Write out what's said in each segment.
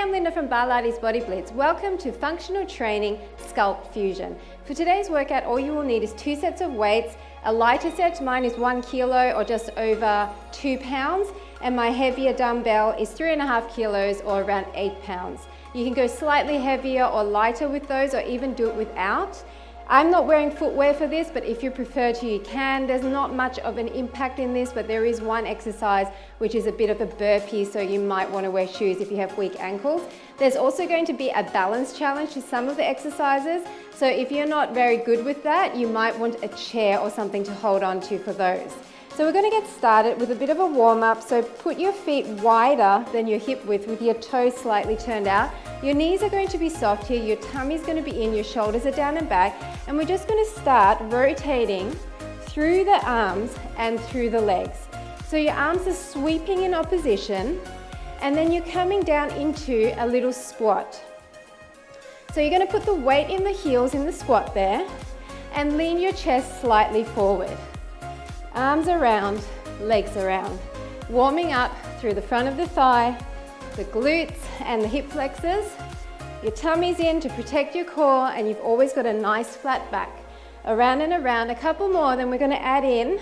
I'm Linda from Barlates Body Blitz. Welcome to Functional Training Sculpt Fusion. For today's workout, all you will need is 2 sets of weights, a lighter set, mine is 1 kilo or just over 2 pounds, and my heavier dumbbell is 3.5 kilos or around 8 pounds. You can go slightly heavier or lighter with those, or even do it without. I'm not wearing footwear for this, but if you prefer to, you can. There's not much of an impact in this, but there is one exercise which is a bit of a burpee, so you might want to wear shoes if you have weak ankles. There's also going to be a balance challenge to some of the exercises, so if you're not very good with that, you might want a chair or something to hold on to for those. So we're going to get started with a bit of a warm-up. So put your feet wider than your hip width with your toes slightly turned out. Your knees are going to be soft here, your tummy's going to be in, your shoulders are down and back, and we're just going to start rotating through the arms and through the legs. So your arms are sweeping in opposition, and then you're coming down into a little squat. So you're going to put the weight in the heels in the squat there, and lean your chest slightly forward. Arms around, legs around. Warming up through the front of the thigh, the glutes and the hip flexors. Your tummy's in to protect your core, and you've always got a nice flat back. Around and around, a couple more, then we're going to add in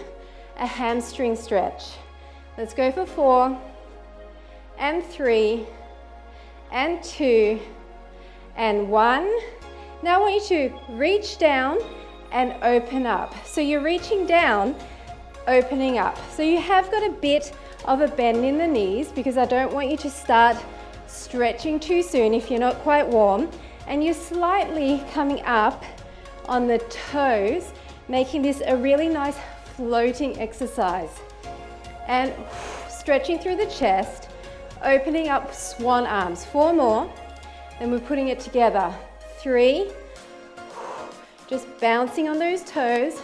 a hamstring stretch. Let's go for 4, and 3, and 2, and 1. Now I want you to reach down and open up. So you're reaching down, opening up. So you have got a bit of a bend in the knees, because I don't want you to start stretching too soon if you're not quite warm. And you're slightly coming up on the toes, making this a really nice floating exercise. And stretching through the chest, opening up swan arms. 4 more, then we're putting it together. 3, just bouncing on those toes.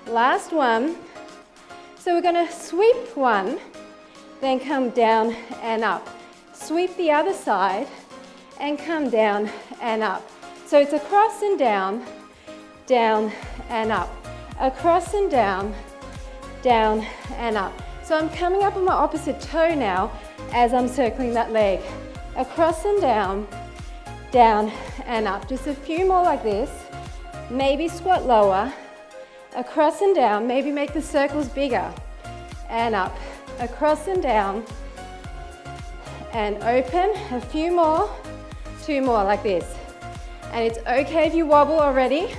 Last one. So we're going to sweep one, then come down and up. Sweep the other side and come down and up. So it's across and down, down and up. Across and down, down and up. So I'm coming up on my opposite toe now as I'm circling that leg. Across and down, down and up. Just a few more like this. Maybe squat lower. Across and down, maybe make the circles bigger, and up, across and down, and open, a few more, 2 more like this. And it's okay if you wobble already.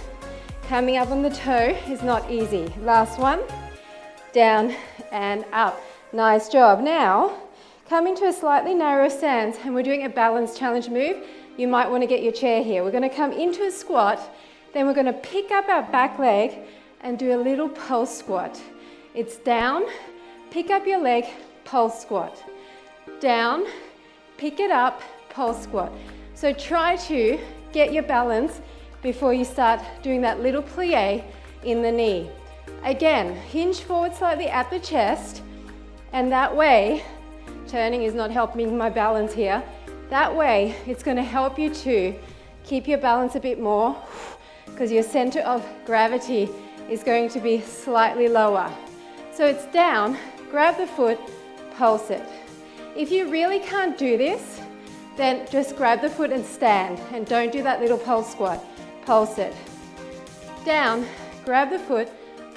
Coming up on the toe is not easy. Last one, down and up. Nice job. Now, coming to a slightly narrow stance, and we're doing a balance challenge move. You might want to get your chair here. We're going to come into a squat, then we're going to pick up our back leg and do a little pulse squat. It's down, pick up your leg, pulse squat. Down, pick it up, pulse squat. So try to get your balance before you start doing that little plie in the knee. Again, hinge forward slightly at the chest, and that way, turning is not helping my balance here, that way it's going to help you to keep your balance a bit more, because your center of gravity is going to be slightly lower. So it's down, grab the foot, pulse it. If you really can't do this, then just grab the foot and stand, and don't do that little pulse squat. Pulse it. Down, grab the foot,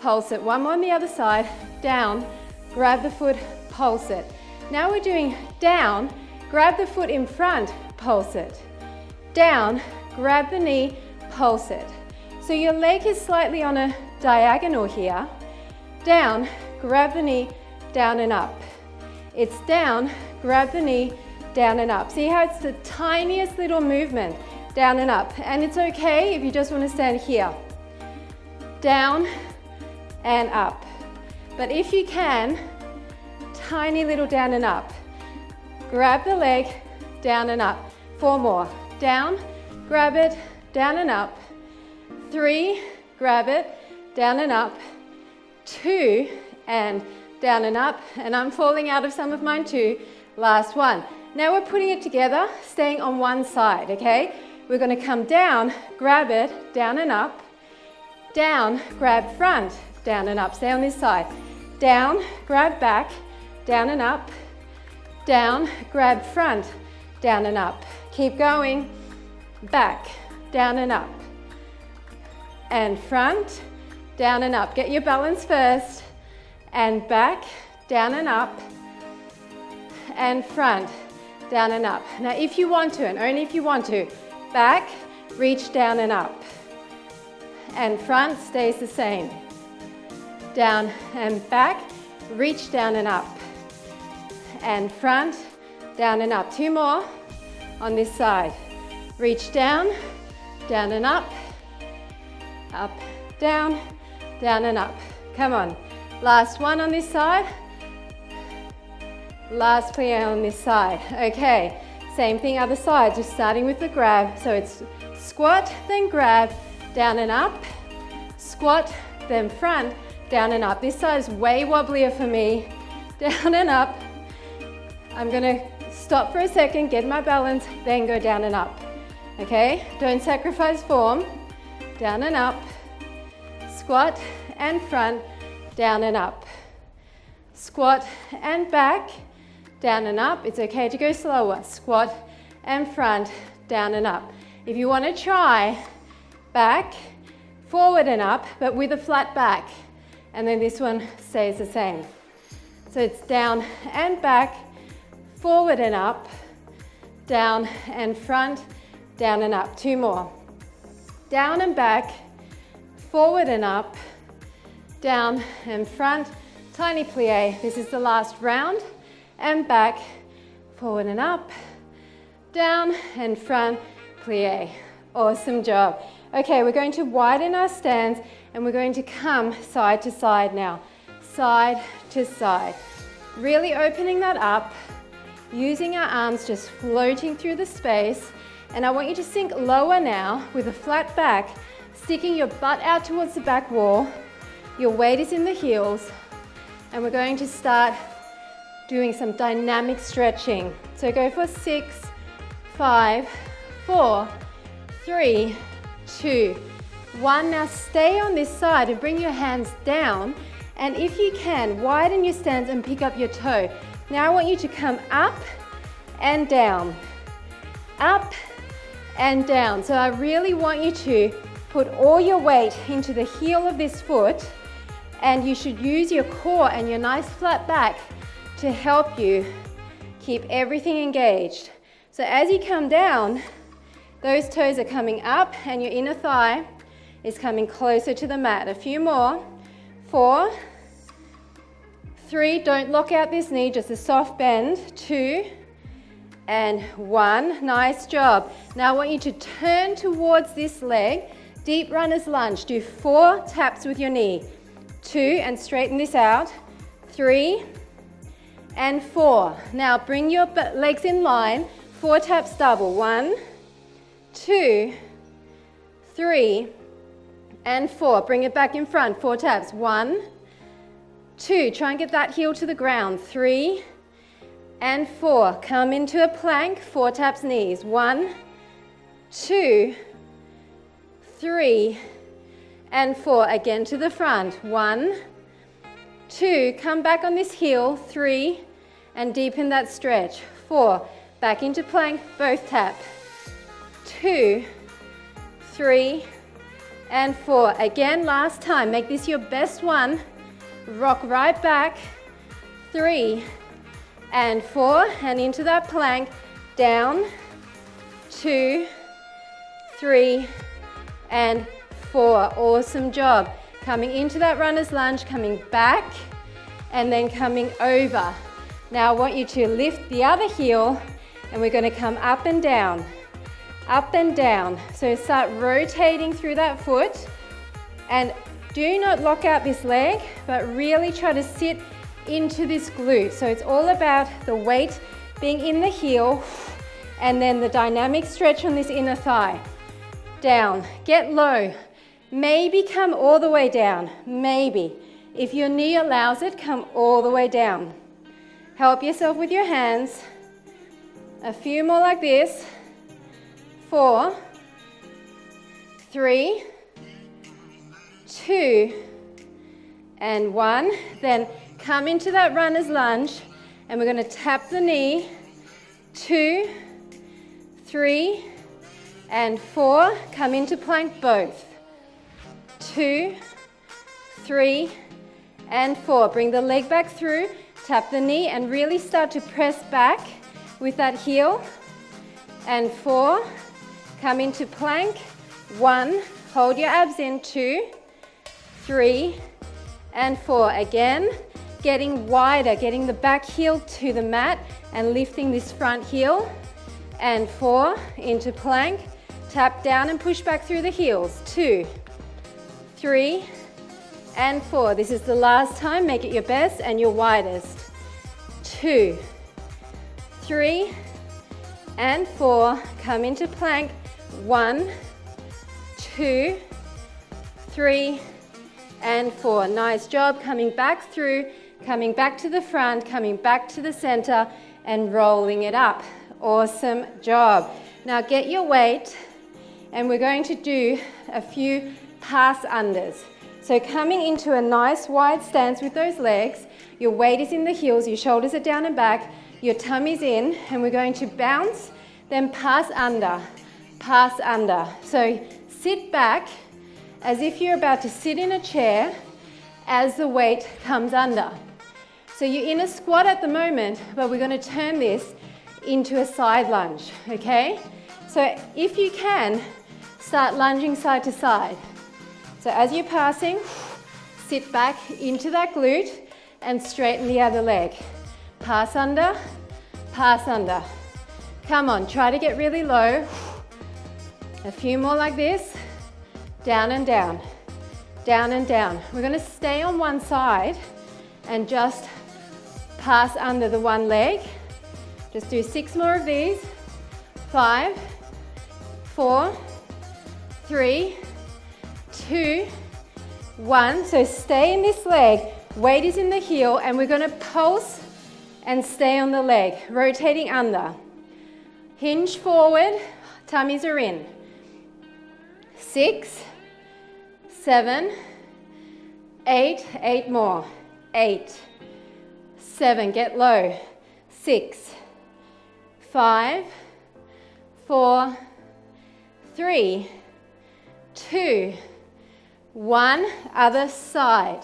pulse it. One more on the other side. Down, grab the foot, pulse it. Now we're doing down, grab the foot in front, pulse it. Down, grab the knee, pulse it. So your leg is slightly on a diagonal here. Down, grab the knee, down and up. It's down, grab the knee, down and up. See how it's the tiniest little movement, down and up. And it's okay if you just want to stand here. Down and up. But if you can, tiny little down and up. Grab the leg, down and up. 4 more. Down, grab it, down and up. 3, grab it, down and up. 2, and down and up. And I'm falling out of some of mine too. Last one. Now we're putting it together, staying on one side, okay? We're going to come down, grab it, down and up. Down, grab front, down and up. Stay on this side. Down, grab back, down and up. Down, grab front, down and up. Keep going. Back, down and up. And front, down and up. Get your balance first. And back, down and up. And front, down and up. Now if you want to, and only if you want to, back, reach down and up. And front stays the same. Down and back, reach down and up. And front, down and up. Two more on this side. Reach down, down and up, down and up. Come on. Last one on this side. Last plie on this side. Okay, same thing other side, just starting with the grab. So it's squat, then grab, down and up. Squat, then front, down and up. This side is way wobblier for me. Down and up. I'm gonna stop for a second, get my balance, then go down and up. Okay, don't sacrifice form. Down and up. Squat and front, down and up. Squat and back, down and up. It's okay to go slower. Squat and front, down and up. If you want to try back, forward and up, but with a flat back. And then this one stays the same. So it's down and back, forward and up, down and front, down and up. Two more. Down and back, forward and up, down and front, tiny plie. This is the last round. And back, forward and up, down and front, plie. Awesome job. Okay, we're going to widen our stance and we're going to come side to side now. Side to side. Really opening that up, using our arms just floating through the space. And I want you to sink lower now with a flat back, sticking your butt out towards the back wall. Your weight is in the heels. And we're going to start doing some dynamic stretching. So go for 6, 5, 4, 3, 2, 1. Now stay on this side and bring your hands down. And if you can, widen your stance and pick up your toe. Now I want you to come up and down. Up and down. So I really want you to put all your weight into the heel of this foot, and you should use your core and your nice flat back to help you keep everything engaged. So as you come down, those toes are coming up and your inner thigh is coming closer to the mat. A few more. 4, 3, don't lock out this knee, just a soft bend. 2, and 1. Nice job. Now I want you to turn towards this leg. Deep runner's lunge. Do 4 taps with your knee. 2, and straighten this out. 3, and 4. Now bring your legs in line. 4 taps double. 1, 2, 3, and 4. Bring it back in front. 4 taps. 1, 2. Try and get that heel to the ground. 3, and 4. Come into a plank. 4 taps knees. 1, 2, 3, and 4. Again to the front. 1, 2. Come back on this heel. 3, and deepen that stretch. 4. Back into plank. Both tap. 2, 3, and 4. Again, last time. Make this your best one. Rock right back. 3, and 4. And into that plank. Down. 2, 3, and 4. Awesome job. Coming into that runner's lunge, coming back, and then coming over. Now I want you to lift the other heel, and we're going to come up and down. Up and down. So start rotating through that foot, and do not lock out this leg, but really try to sit into this glute. So it's all about the weight being in the heel, and then the dynamic stretch on this inner thigh. Down. Get low. Maybe come all the way down. Maybe. If your knee allows it, come all the way down. Help yourself with your hands. A few more like this. 4, 3, 2, and 1. Then come into that runner's lunge, and we're going to tap the knee. 2, 3, and 4. Come into plank both. 2, 3, and 4. Bring the leg back through, tap the knee, and really start to press back with that heel. And 4, come into plank. 1, hold your abs in. 2, 3, and 4. Again, getting wider, getting the back heel to the mat and lifting this front heel. And 4, into plank. Tap down and push back through the heels. 2, 3, and 4. This is the last time. Make it your best and your widest. 2, 3, and 4. Come into plank. 1, 2, 3, and 4. Nice job. Coming back through, coming back to the front, coming back to the center, and rolling it up. Awesome job. Now get your weight, and we're going to do a few pass unders. So coming into a nice wide stance with those legs, your weight is in the heels, your shoulders are down and back, your tummy's in, and we're going to bounce, then pass under, pass under. So sit back as if you're about to sit in a chair as the weight comes under. So you're in a squat at the moment, but we're going to turn this into a side lunge, okay? So if you can, start lunging side to side. So as you're passing, sit back into that glute and straighten the other leg. Pass under, pass under. Come on, try to get really low. A few more like this. Down and down, down and down. We're going to stay on one side and just pass under the one leg. Just do 6 more of these. 5, 4, 3, 2, 1. So stay in this leg. Weight is in the heel, and we're going to pulse and stay on the leg, rotating under. Hinge forward, tummies are in. 6, 7, 8, 8 more. 8, 7, get low. 6, 5, 4, 3, 2, 1. Other side.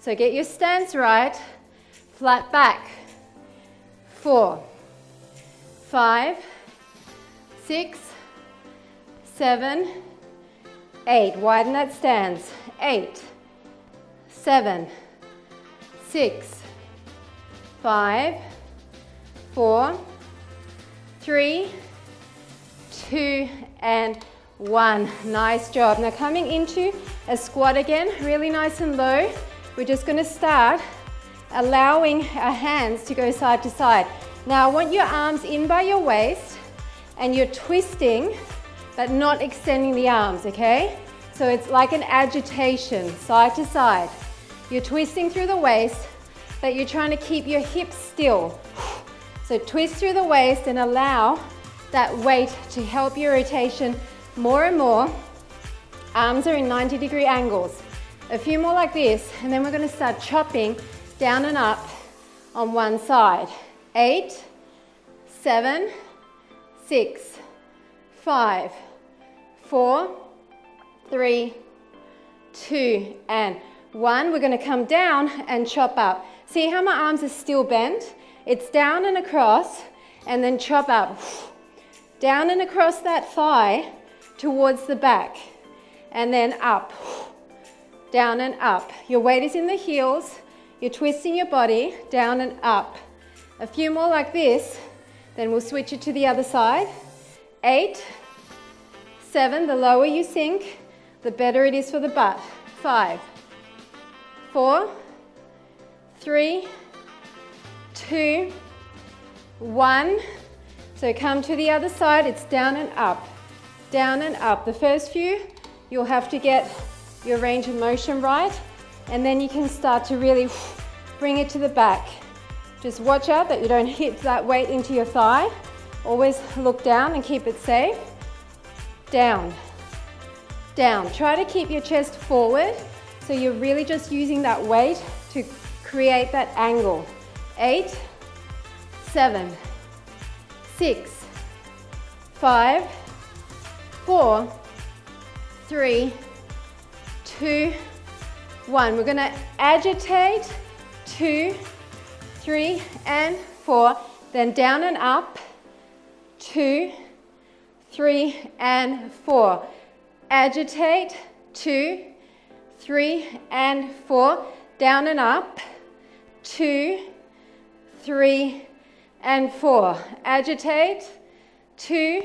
So get your stance right. Flat back. 4, 5, 6, 7, 8. Widen that stance. 8, 7, 6, 5, 4, 3, 2, and 1. Nice job. Now coming into a squat again, really nice and low. We're just going to start allowing our hands to go side to side. Now I want your arms in by your waist, and you're twisting but not extending the arms, okay? So it's like an agitation, side to side. You're twisting through the waist, but you're trying to keep your hips still. So twist through the waist and allow that weight to help your rotation more and more. Arms are in 90-degree angles. A few more like this, and then we're going to start chopping down and up on one side. 8, 7, 6, 5, 4, 3, 2, and 1. We're going to come down and chop up. See how my arms are still bent? It's down and across, and then chop up. Down and across that thigh towards the back, and then up. Down and up. Your weight is in the heels. You're twisting your body down and up. A few more like this, then we'll switch it to the other side. 8, 7, the lower you sink, the better it is for the butt. 5, 4, 3, 2, 1. So come to the other side, it's down and up, down and up. The first few, you'll have to get your range of motion right, and then you can start to really bring it to the back. Just watch out that you don't hit that weight into your thigh. Always look down and keep it safe. Down, down. Try to keep your chest forward, so you're really just using that weight to create that angle. 8, 7, 6, 5, 4, 3, 2, 1. We're going to agitate, 2, 3, and 4. Then down and up, 2, 3, and 4. Agitate, 2, 3, and 4. Down and up, 2, 3, and 4. Agitate, 2,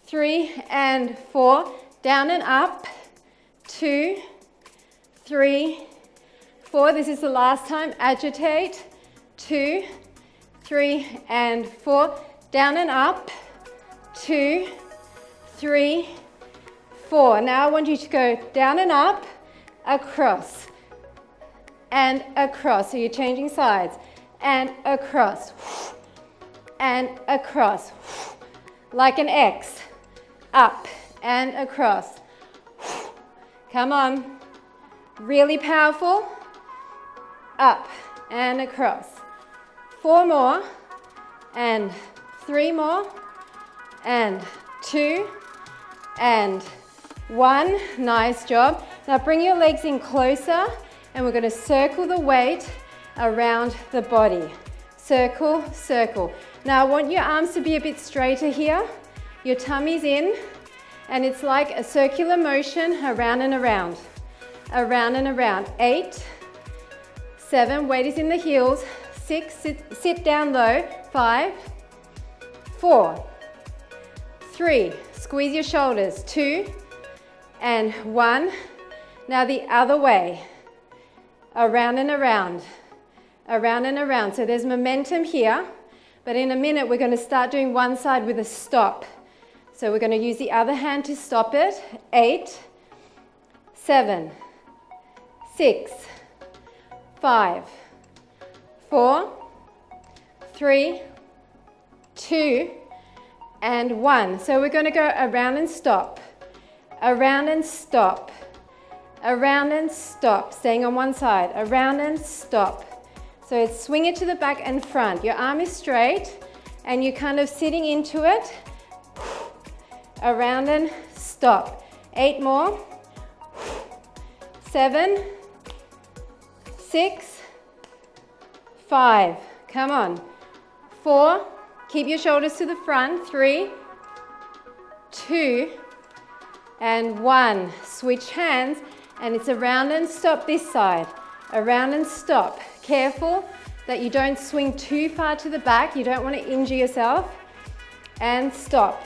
3, and 4. Down and up, 2, 3, 4. This is the last time. Agitate, 2, 3, and 4. Down and up, 2, 3, 4. Now I want you to go down and up, across, and across. So you're changing sides. And across, and across, like an X, up and across. Come on, really powerful, up and across. 4 more, and 3 more, and 2, and 1. Nice job. Now bring your legs in closer, and we're going to circle the weight around the body. Circle, circle. Now I want your arms to be a bit straighter here. Your tummy's in, and it's like a circular motion around and around. Around and around. 8, 7, weight is in the heels. 6, sit down low. 5, 4, 3, squeeze your shoulders. 2, and 1. Now the other way. Around and around. Around and around. So there's momentum here, but in a minute we're going to start doing one side with a stop. So we're going to use the other hand to stop it. 8, 7, 6, 5, 4, 3, 2, and 1. So we're going to go around and stop. Around and stop. Around and stop. Staying on one side. Around and stop. So swing it to the back and front. Your arm is straight and you're kind of sitting into it. Around and stop. 8 more. 7, 6, 5. Come on. 4. Keep your shoulders to the front. 3, 2, and 1. Switch hands, and it's around and stop this side. Around and stop. Careful that you don't swing too far to the back. You don't want to injure yourself. And stop.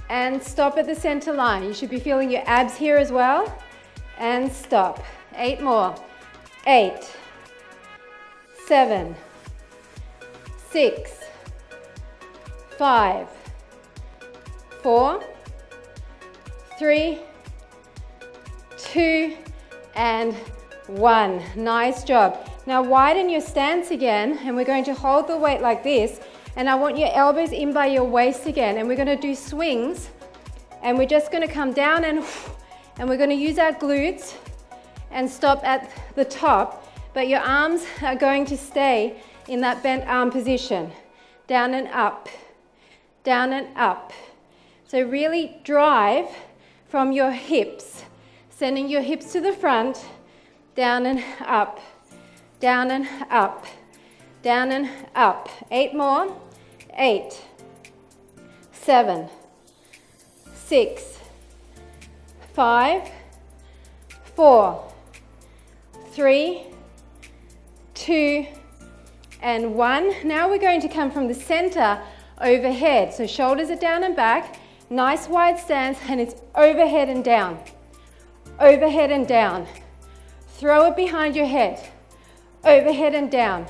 And stop at the center line. You should be feeling your abs here as well. And stop. 8 more. 8, 7, 6, 5, 4, 3, 2, and 1. Nice job. Now widen your stance again, and we're going to hold the weight like this, and I want your elbows in by your waist again, and we're going to do swings, and we're just going to come down and we're going to use our glutes and stop at the top, but your arms are going to stay in that bent arm position. Down and up, down and up. So really drive from your hips, sending your hips to the front, down and up, down and up, down and up. 8 more. 8, 7, 6, 5, 4, 3, 2, and 1. Now we're going to come from the center overhead. So shoulders are down and back, nice wide stance, and it's overhead and down. Overhead and down. Throw it behind your head. Overhead and down.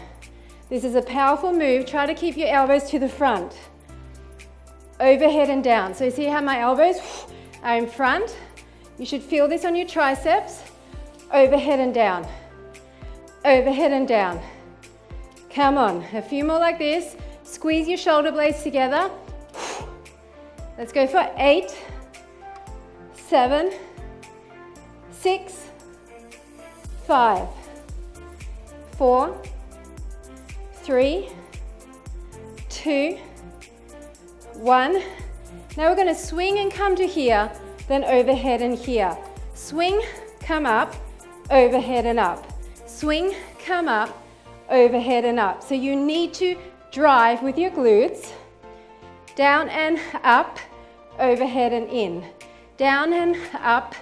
This is a powerful move. Try to keep your elbows to the front. Overhead and down. So you see how my elbows are in front? You should feel this on your triceps. Overhead and down. Overhead and down. Come on, a few more like this. Squeeze your shoulder blades together. Let's go for 8, 7, 6, 5, 4, 3, 2, 1. Now we're going to swing and come to here, then overhead and here. Swing, come up, overhead and up. Swing, come up, overhead and up. So you need to drive with your glutes. Down and up, overhead and in. Down and up,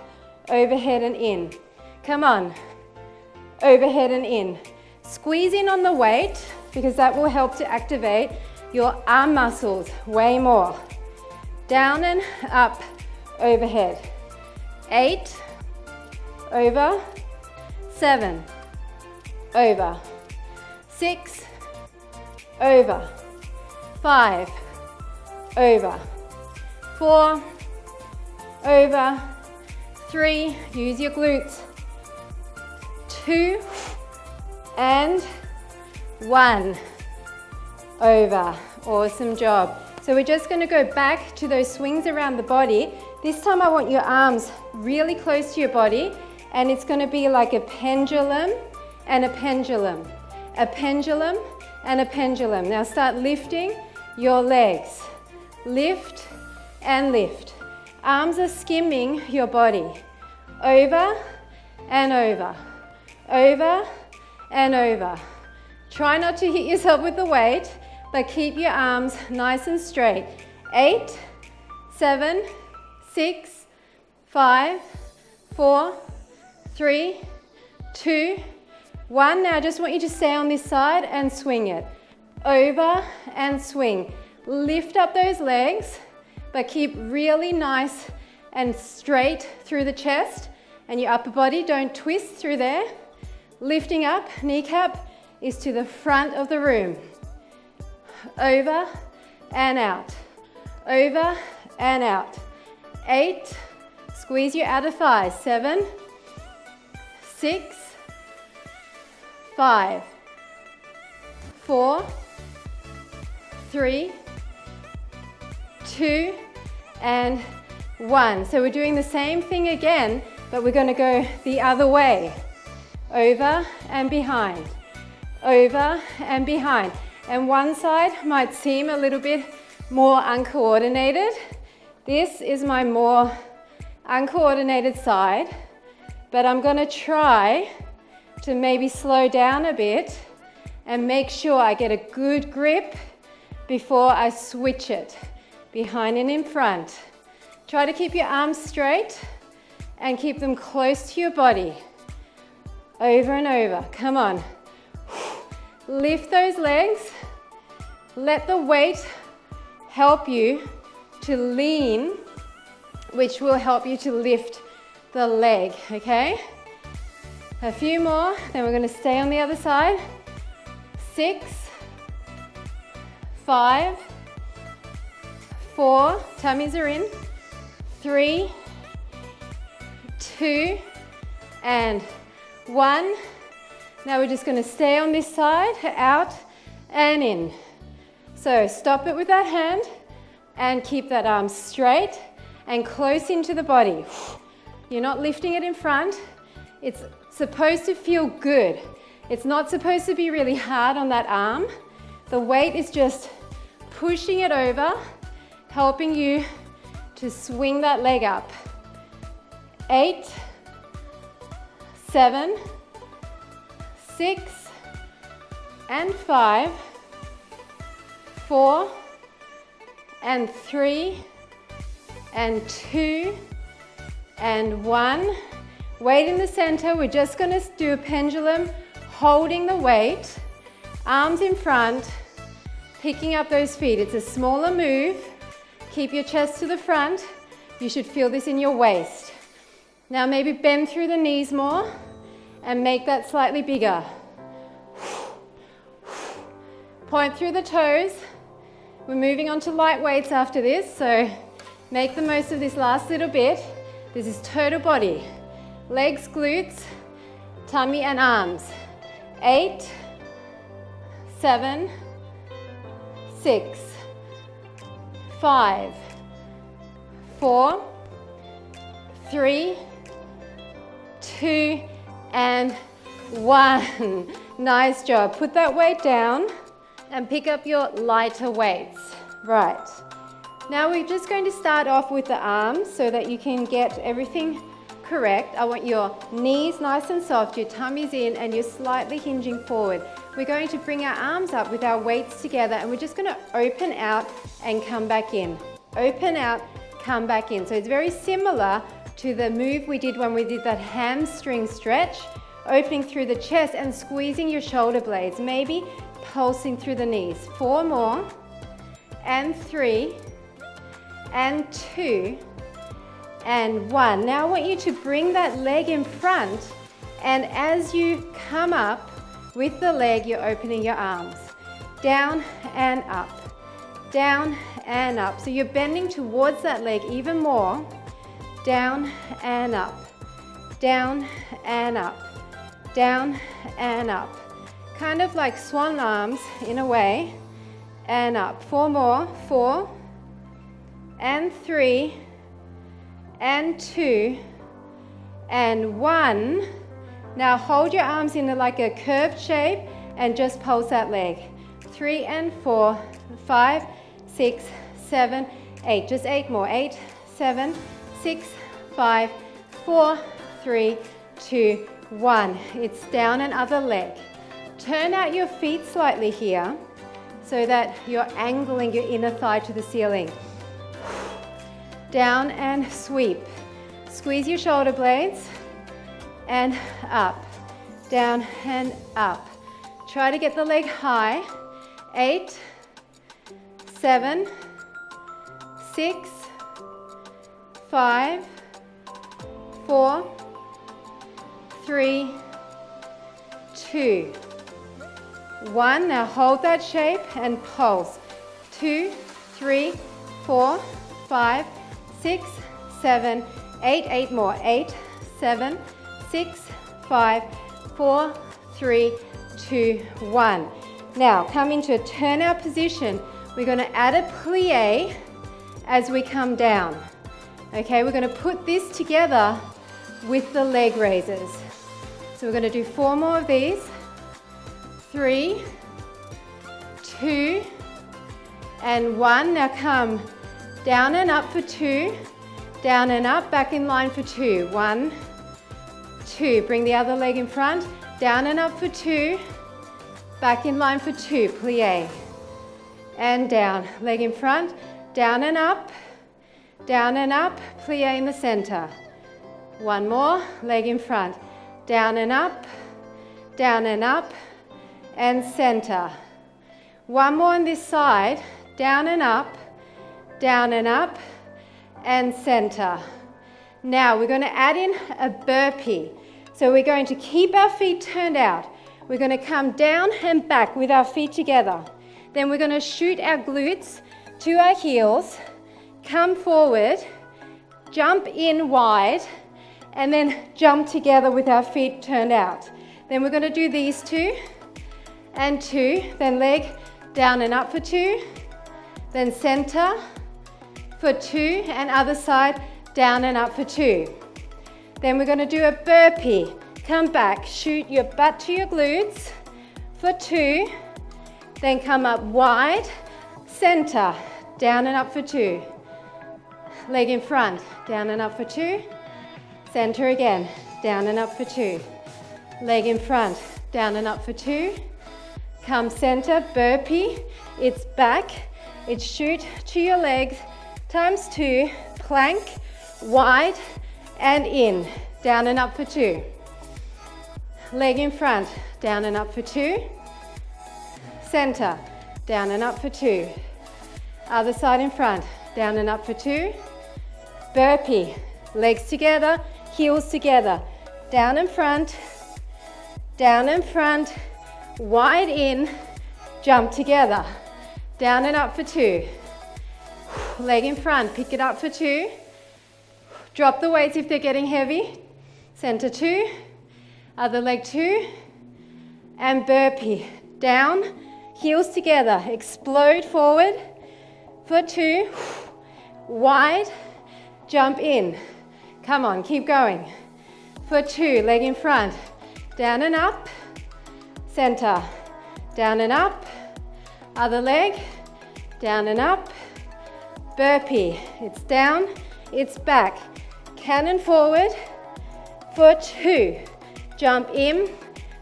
overhead and in. Come on. Overhead and in. Squeeze in on the weight because that will help to activate your arm muscles way more. Down and up, overhead. 8, over, 7, over, 6, over, 5, over, 4, over, 3, use your glutes, 2, and 1, over. Awesome job. So we're just going to go back to those swings around the body. This time I want your arms really close to your body, and it's going to be like a pendulum and a pendulum, a pendulum and a pendulum. Now start lifting your legs. Lift and lift. Arms are skimming your body. Over and over. Over and over. Try not to hit yourself with the weight, but keep your arms nice and straight. 8, 7, 6, 5, 4, 3, 2, 1. Now I just want you to stay on this side and swing it. Over and swing. Lift up those legs, but keep really nice and straight through the chest and your upper body. Don't twist through there. Lifting up, kneecap is to the front of the room. Over and out. Over and out. 8, squeeze your outer thighs. 7, 6, 5, 4, 3, 2, and 1. So we're doing the same thing again, but we're going to go the other way. Over and behind. Over and behind. And one side might seem a little bit more uncoordinated. This is my more uncoordinated side, but I'm going to try to maybe slow down a bit and make sure I get a good grip before I switch it, behind and in front. Try to keep your arms straight and keep them close to your body. Over and over, come on. Lift those legs. Let the weight help you to lean, which will help you to lift the leg, okay? A few more, then we're going to stay on the other side. 6, 5, 4, tummies are in. 3, 2, and 1. Now we're just going to stay on this side, out and in. So stop it with that hand and keep that arm straight and close into the body. You're not lifting it in front. It's supposed to feel good. It's not supposed to be really hard on that arm. The weight is just pushing it over, helping you to swing that leg up. 8, 7, 6, and 5, 4, and 3, and 2, and 1. Weight in the center. We're just going to do a pendulum, holding the weight, arms in front, picking up those feet. It's a smaller move. Keep your chest to the front. You should feel this in your waist. Now maybe bend through the knees more and make that slightly bigger. Point through the toes. We're moving on to light weights after this, so make the most of this last little bit. This is total body. Legs, glutes, tummy and arms. 8, 7, 6, 5, 4, 3, 2, and 1. Nice job. Put that weight down and pick up your lighter weights. Right. Now we're just going to start off with the arms so that you can get everything correct. I want your knees nice and soft, your tummy's in, and you're slightly hinging forward. We're going to bring our arms up with our weights together, and we're just going to open out and come back in. Open out, come back in. So it's very similar to the move we did when we did that hamstring stretch, opening through the chest and squeezing your shoulder blades, maybe pulsing through the knees. 4 more, and 3, and 2, and 1. Now I want you to bring that leg in front, and as you come up with the leg, you're opening your arms. Down and up, down and up. So you're bending towards that leg even more. Down and up, down and up, down and up. Kind of like swan arms in a way, and up. 4 more, 4, and 3, and 2, and 1. Now hold your arms in like a curved shape and just pulse that leg. 3 and 4, 5, 6, 7, 8. Just 8 more. 8, 7, 6, 5, 4, 3, 2, 1. It's down and other leg. Turn out your feet slightly here so that you're angling your inner thigh to the ceiling. Down and sweep. Squeeze your shoulder blades and up. Down and up. Try to get the leg high. 8, 7, 6, 5, 4, 3, 2, 1. Now hold that shape and pulse. 2, 3, 4, 5, 6, 7, 8. 8 more. 8, 7, 6, 5, 4, 3, 2, 1. Now come into a turnout position. We're going to add a plie as we come down. Okay, we're going to put this together with the leg raises. So we're going to do 4 more of these. 3, 2, and 1. Now come down and up for 2, down and up, back in line for 2. 1, 2. Bring the other leg in front, down and up for 2, back in line for 2. Plie. And down. Leg in front, down and up, plie in the center. 1 more, leg in front, down and up, and center. 1 more on this side, down and up, and center. Now we're going to add in a burpee. So we're going to keep our feet turned out. We're going to come down and back with our feet together. Then we're going to shoot our glutes to our heels, come forward, jump in wide, and then jump together with our feet turned out. Then we're going to do these 2 and 2, then leg down and up for 2, then center for 2, and other side down and up for 2. Then we're going to do a burpee. Come back, shoot your butt to your glutes for 2, then come up wide, center, down and up for 2. Leg in front, down and up for 2. Center again, down and up for 2. Leg in front, down and up for 2. Come center, burpee. It's back, it's shoot to your legs, times 2, plank, wide, and in, down and up for 2. Leg in front, down and up for 2. Center, down and up for 2. Other side in front, down and up for 2. Burpee, legs together, heels together. Down and front, wide in, jump together. Down and up for 2. Leg in front, pick it up for 2. Drop the weights if they're getting heavy. Center 2, other leg 2, and burpee. Down, heels together, explode forward for 2, wide, jump in. Come on, keep going. For 2, leg in front, down and up, center, down and up, other leg, down and up, burpee. It's down, it's back. Cannon forward for 2. Jump in,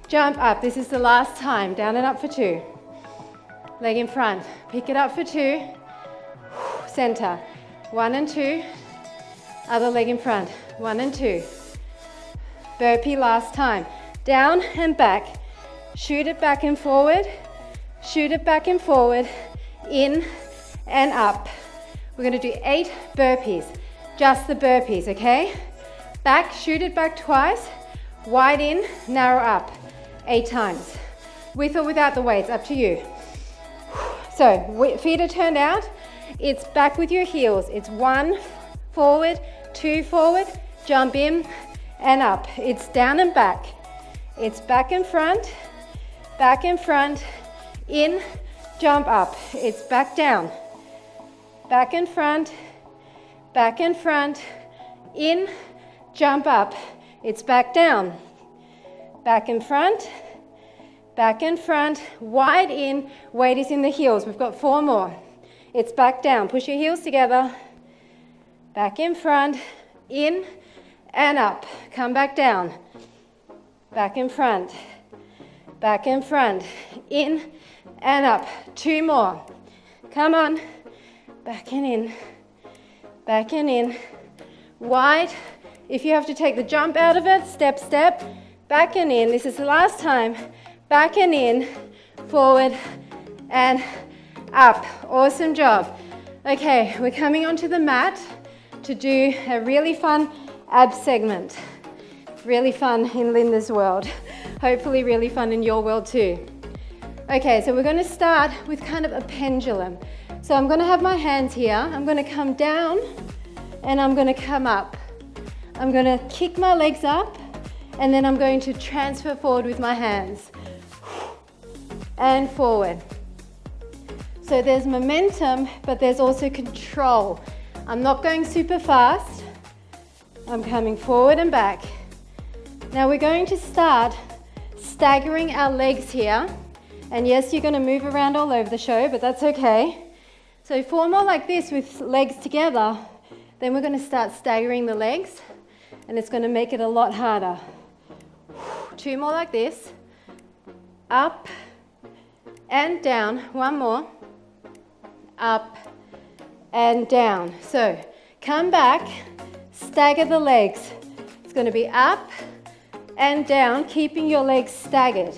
jump up. This is the last time. Down and up for 2. Leg in front. Pick it up for 2. Center. 1 and 2. Other leg in front. 1 and 2. Burpee last time. Down and back. Shoot it back and forward. Shoot it back and forward. In and up. We're going to do 8 burpees. Just the burpees, okay? Back, shoot it back twice. Wide in, narrow up. 8 times. With or without the weights, up to you. So, feet are turned out. It's back with your heels. It's 1 forward, 2 forward, jump in and up. It's down and back. It's back and front, in, jump up. It's back down, back and front, in, jump up. It's back down, back and front, wide in, weight is in the heels. We've got 4 more. It's back down, push your heels together, back in front, in and up. Come back down, back in front, in and up. 2 more. Come on, back and in, wide. If you have to take the jump out of it, step, back and in. This is the last time. Back and in, forward and up. Awesome job. Okay, we're coming onto the mat to do a really fun ab segment. Really fun in Linda's world. Hopefully really fun in your world too. Okay, so we're going to start with kind of a pendulum. So I'm going to have my hands here. I'm going to come down and I'm going to come up. I'm going to kick my legs up and then I'm going to transfer forward with my hands. And forward. So there's momentum, but there's also control. I'm not going super fast. I'm coming forward and back. Now we're going to start staggering our legs here. And yes, you're going to move around all over the show, but that's okay. So 4 more like this with legs together. Then we're going to start staggering the legs, and it's going to make it a lot harder. 2 more like this. Up and down. 1 more. Up and down. So come back, stagger the legs. It's going to be up and down, keeping your legs staggered.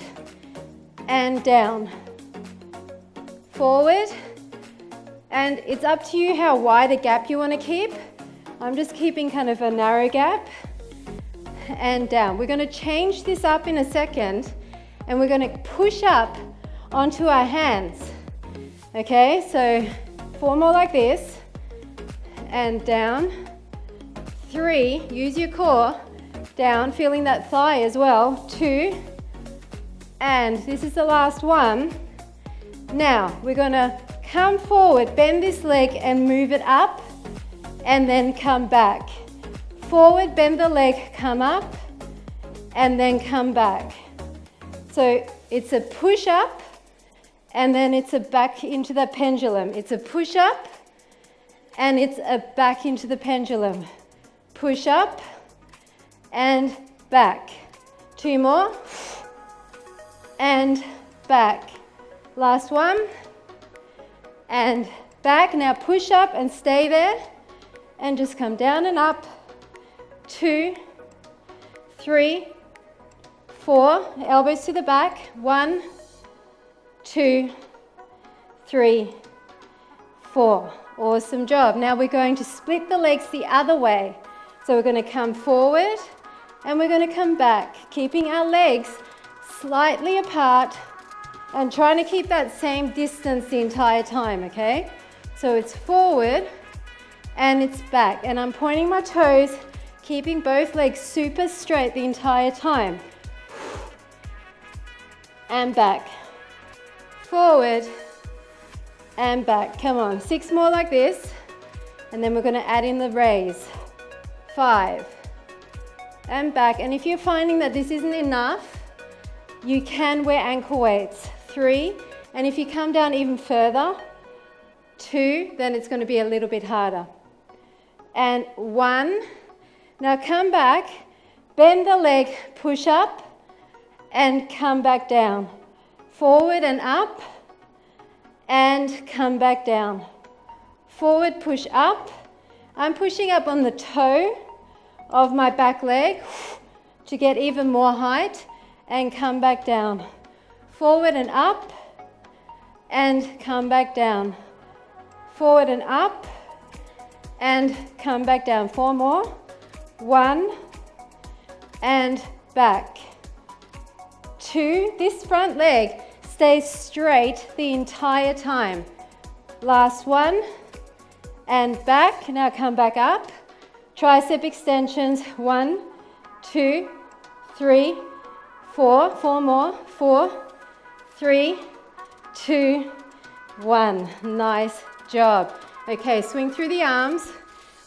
And down. Forward. And it's up to you how wide a gap you want to keep. I'm just keeping kind of a narrow gap. And down. We're going to change this up in a second, and we're going to push up onto our hands. Okay, so 4 more like this, and down. 3, use your core, down, feeling that thigh as well. 2, and this is the last one. Now, we're gonna come forward, bend this leg and move it up, and then come back. Forward, bend the leg, come up, and then come back. So it's a push up, and then it's a back into the pendulum. It's a push up, and it's a back into the pendulum. Push up, and back. 2 more, and back. Last one, and back. Now push up and stay there, and just come down and up. 2, 3, 4, elbows to the back. 1, 2, 3, 4. Awesome job. Now we're going to split the legs the other way. So we're going to come forward and we're going to come back, keeping our legs slightly apart and trying to keep that same distance the entire time, okay? So it's forward and it's back. And I'm pointing my toes, keeping both legs super straight the entire time. And back. Forward and back. Come on, 6 more like this, and then we're going to add in the raise. 5 and back. And if you're finding that this isn't enough, you can wear ankle weights. 3, and if you come down even further, 2, then it's going to be a little bit harder. And 1. Now come back, bend the leg, push up, and come back down. Forward and up, and come back down. Forward, push up. I'm pushing up on the toe of my back leg to get even more height, and come back down. Forward and up, and come back down. Forward and up, and come back down. 4 more. 1, and back. 2, this front leg stays straight the entire time. Last 1, and back. Now come back up. Tricep extensions. 1, 2, 3, 4. 4 more. 4, 3, 2, 1. Nice job. Okay, swing through the arms.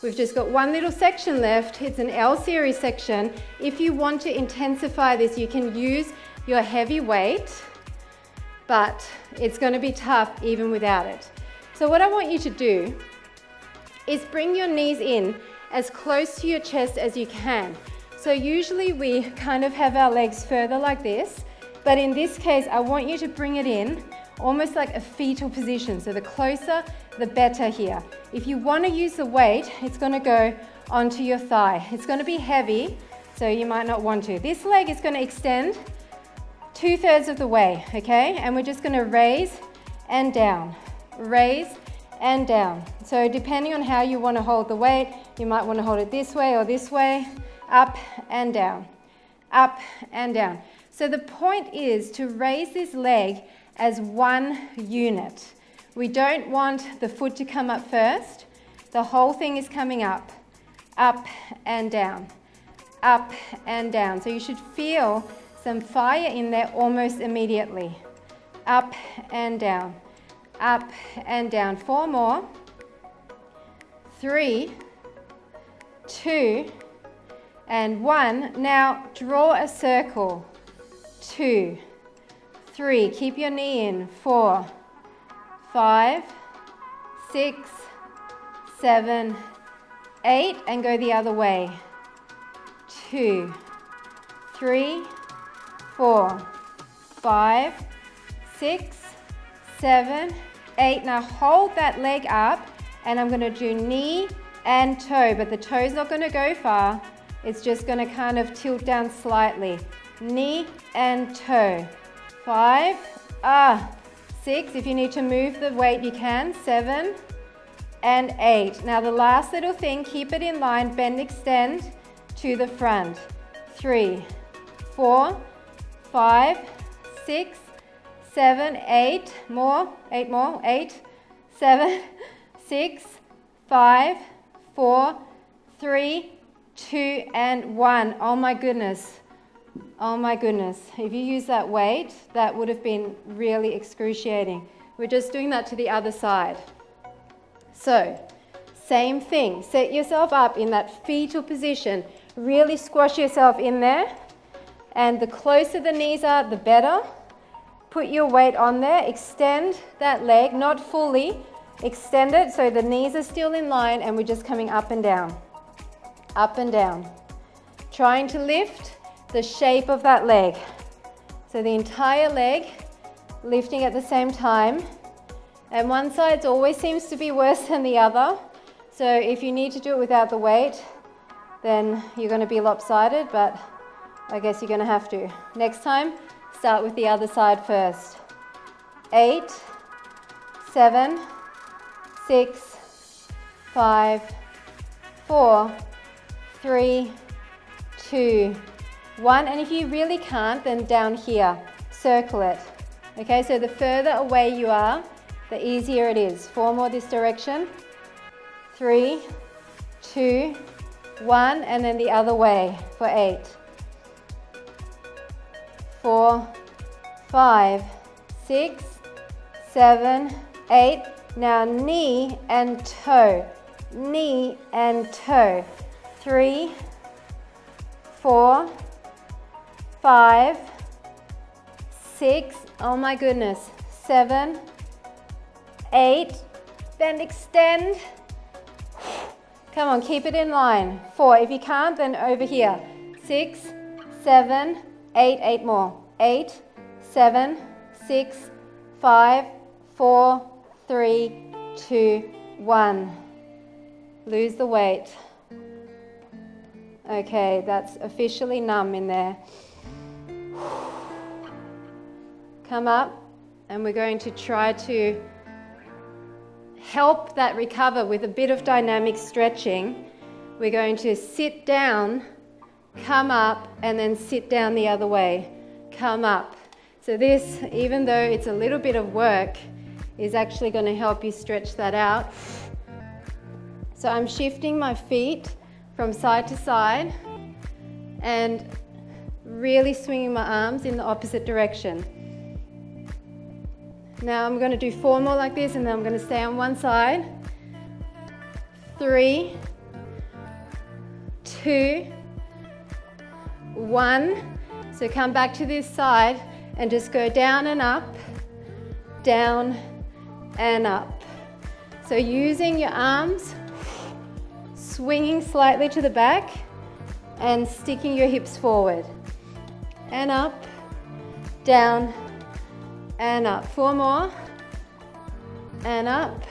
We've just got one little section left. It's an L series section. If you want to intensify this, you can use your heavy weight, but it's going to be tough even without it. So what I want you to do is bring your knees in as close to your chest as you can. So usually we kind of have our legs further like this, but in this case, I want you to bring it in almost like a fetal position. So the closer, the better here. If you want to use the weight, it's going to go onto your thigh. It's going to be heavy, so you might not want to. This leg is going to extend 2/3 of the way, okay? And we're just going to raise and down, raise and down. So depending on how you want to hold the weight, you might want to hold it this way or this way, up and down, up and down. So the point is to raise this leg as one unit. We don't want the foot to come up first. The whole thing is coming up and down, up and down. So you should feel some fire in there almost immediately. Up and down, up and down. 4 more. 3, 2, and 1. Now draw a circle. 2, 3, keep your knee in. 4, 5, 6, 7, 8, and go the other way. 2, 3, 4, 5, 6, 7, 8. Now hold that leg up, and I'm going to do knee and toe, but the toe's not going to go far. It's just going to kind of tilt down slightly. Knee and toe. 5, 6. If you need to move the weight, you can. 7 and 8. Now the last little thing, keep it in line, bend, extend to the front. 3, 4, 5, 6, 7, 8 more. 8 more. 8, 7, 6, 5, 4, 3, 2, and 1. Oh my goodness. Oh my goodness. If you use that weight, that would have been really excruciating. We're just doing that to the other side. So, same thing. Set yourself up in that fetal position. Really squash yourself in there. And the closer the knees are, the better. Put your weight on there. Extend that leg, not fully. Extend it so the knees are still in line, and we're just coming up and down. Up and down. Trying to lift the shape of that leg. So the entire leg lifting at the same time. And one side always seems to be worse than the other. So if you need to do it without the weight, then you're going to be lopsided, but I guess you're going to have to. Next time, start with the other side first. 8, 7, 6, 5, 4, 3, 2, 1. And if you really can't, then down here, circle it. Okay, so the further away you are, the easier it is. 4 more this direction. 3, 2, 1, and then the other way for 8. 4, 5, 6, 7, 8. Now knee and toe. Knee and toe. 3, 4, 5, 6, oh my goodness, 7, 8, then extend. Come on, keep it in line. 4, if you can't, then over here. 6, 7, 8, 8 more. 8, 7, 6, 5, 4, 3, 2, 1. Lose the weight. Okay, that's officially numb in there. Come up, and we're going to try to help that recover with a bit of dynamic stretching. We're going to sit down, come up, and then sit down the other way. Come up. So this, even though it's a little bit of work, is actually going to help you stretch that out. So I'm shifting my feet from side to side and really swinging my arms in the opposite direction. Now I'm going to do 4 more like this, and then I'm going to stay on one side. 3, 2, 1. So come back to this side and just go down and up, down and up. So using your arms, swinging slightly to the back and sticking your hips forward. And up, down and up. 4 more. And up.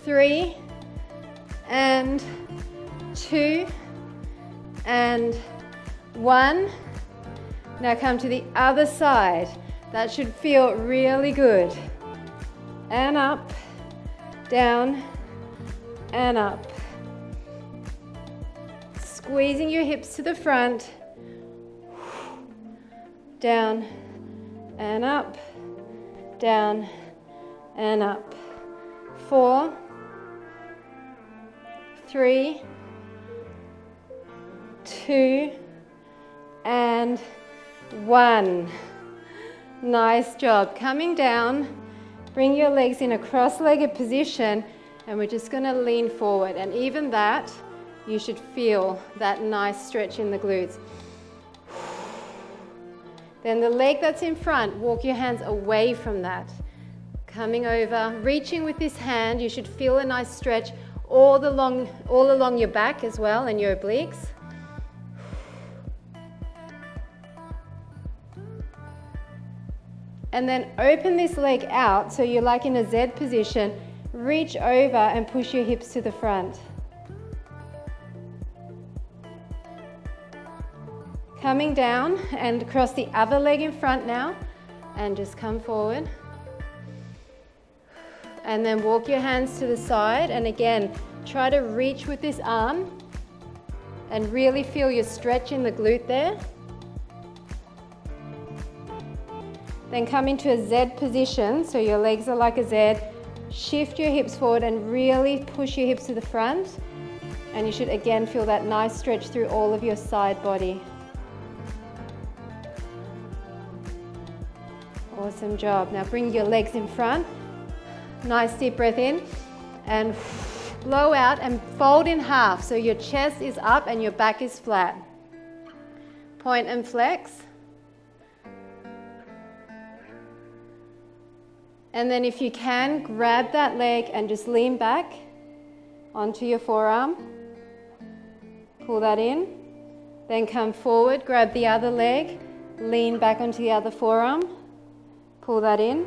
3 and 2 and 1. Now come to the other side. That should feel really good. And up, down and up. Squeezing your hips to the front. Down and up, down and up. 4, 3, 2 and 1. Nice job. Coming down, bring your legs in a cross-legged position, and we're just going to lean forward. And even that, you should feel that nice stretch in the glutes. Then the leg that's in front, walk your hands away from that. Coming over, reaching with this hand, you should feel a nice stretch all along your back as well, and your obliques. And then open this leg out so you're like in a Z position. Reach over and push your hips to the front. Coming down and cross the other leg in front now, and just come forward. And then walk your hands to the side, and again, try to reach with this arm and really feel your stretch in the glute there. Then come into a Z position, so your legs are like a Z. Shift your hips forward and really push your hips to the front. And you should again feel that nice stretch through all of your side body. Awesome job. Now bring your legs in front. Nice deep breath in and blow out and fold in half. So your chest is up and your back is flat. Point and flex. And then if you can, grab that leg and just lean back onto your forearm. Pull that in. Then come forward, grab the other leg, lean back onto the other forearm. Pull that in.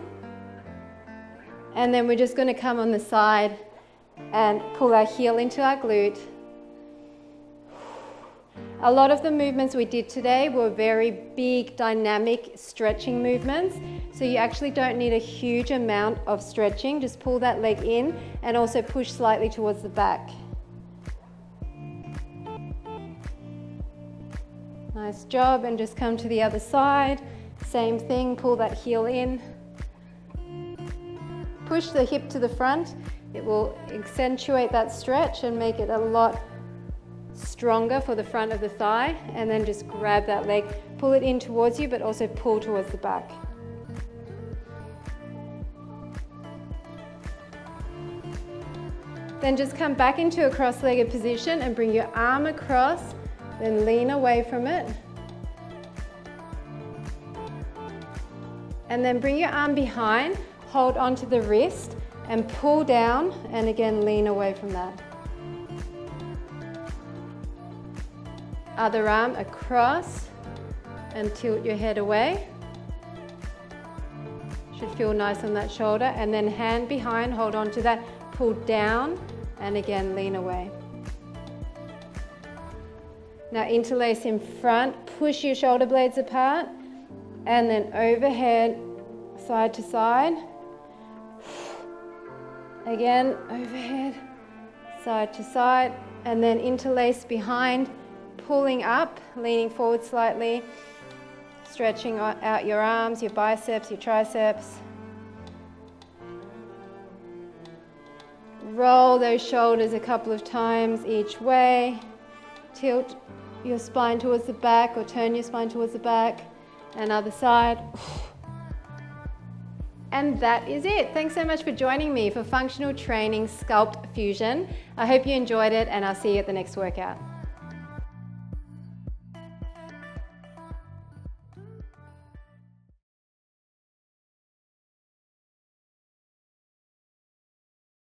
And then we're just going to come on the side and pull our heel into our glute. A lot of the movements we did today were very big, dynamic stretching movements. So you actually don't need a huge amount of stretching. Just pull that leg in and also push slightly towards the back. Nice job. And just come to the other side. Same thing, pull that heel in. Push the hip to the front. It will accentuate that stretch and make it a lot stronger for the front of the thigh. And then just grab that leg, pull it in towards you, but also pull towards the back. Then just come back into a cross-legged position and bring your arm across, then lean away from it. And then bring your arm behind, hold onto the wrist, and pull down, and again lean away from that. Other arm across and tilt your head away. Should feel nice on that shoulder, and then hand behind, hold on to that, pull down and again lean away. Now interlace in front, push your shoulder blades apart, and then overhead, side to side. Again, overhead, side to side, and then interlace behind, pulling up, leaning forward slightly, stretching out your arms, your biceps, your triceps. Roll those shoulders a couple of times each way. Tilt your spine towards the back or turn your spine towards the back. And other side. And that is it. Thanks so much for joining me for Functional Training Sculpt Fusion. I hope you enjoyed it, and I'll see you at the next workout.